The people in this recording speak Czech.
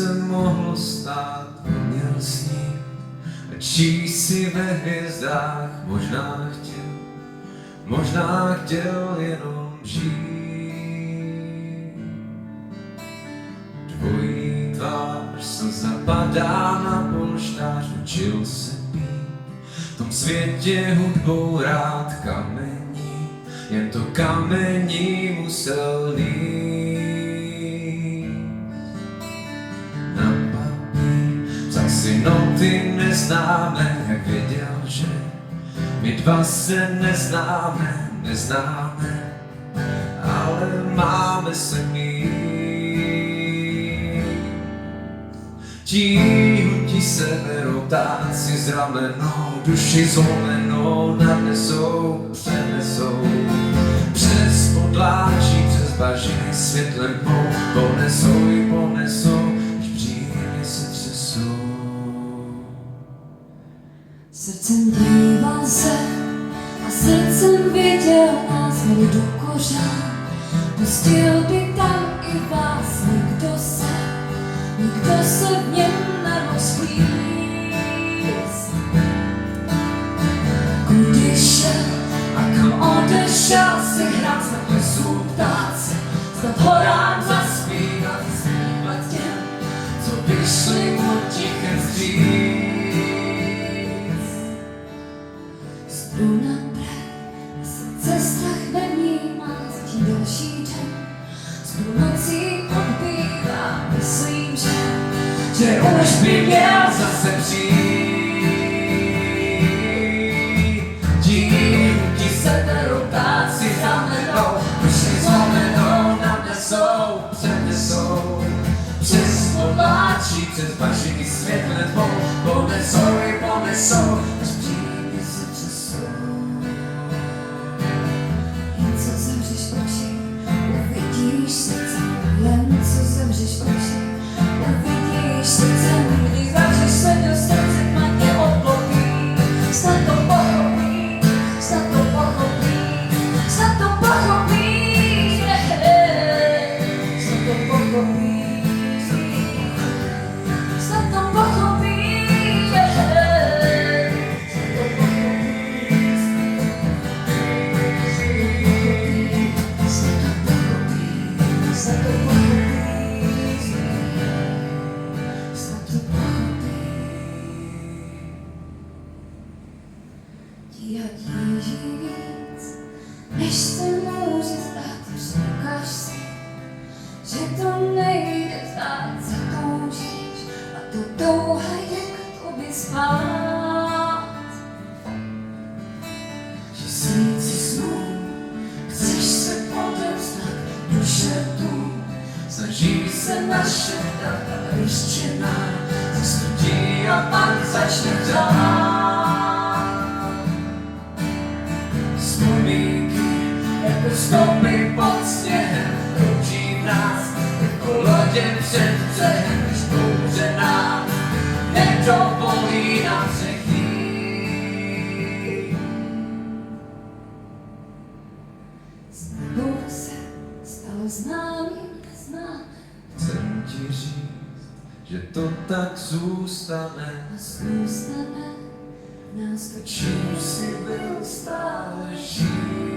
se mohlo stát, měl sní a číst si ve hvězdách. Možná chtěl jenom žít. Tvojí tvář se zapadá na polštář, učil se být v tom světě hudbou rád kamení, jen to kamení musel líst. Na papír vzal si noty neznámé, jak věděl, že my dva se neznáme, ale máme se mít. Ti hudí severou, ptáci z ramenou, duši zlomenou nadnesou, přenesou. Přes podláčí, přes bažiny světlem mou, ponesou, až příjemně se třesou. Srdcem díval se a srdcem viděl nás do kořán. Pustil by tam i vás, nikdo se v něm nerozplíst. Kudy šel a kam odešel si hrát na plesu ptáce, snad horám zaspívat těm, co vyšli mu tiché vstříc. Strach nevnímá zatím další den, s půlnocí odbývá, myslím, že už by měl zase přijít. Díky se berou, ptáci ramenou, duši zlomenou nadnesou, přenesou. Přes podláčí, přes bažiny světle tvou, ponesou, až příjemně se třesou. Uvidíš srdcem, když zavřeš se do srdce, tma tě obklopí. Snad to pochopí, snad to pochopí, snad to pochopí, snad to pochopí, snad to pochopí, víc, než se může zdát, říkáš si, že to nejde zdát, zatoužíš a to touha je k tobě spát. Tisíci snů, chceš se odevzdat duše tu, snaží se naše data vyštěná, zastudí a pak začne dát. Jako stopy pod sněhem krouží v nás, jako lodě před břehem, když bouře nám nedovolí nám přechýt. S nebou se stalo známým neznám. Chcem ti říct, že to tak zůstane a zůstane nás to, čím si byl stále žít.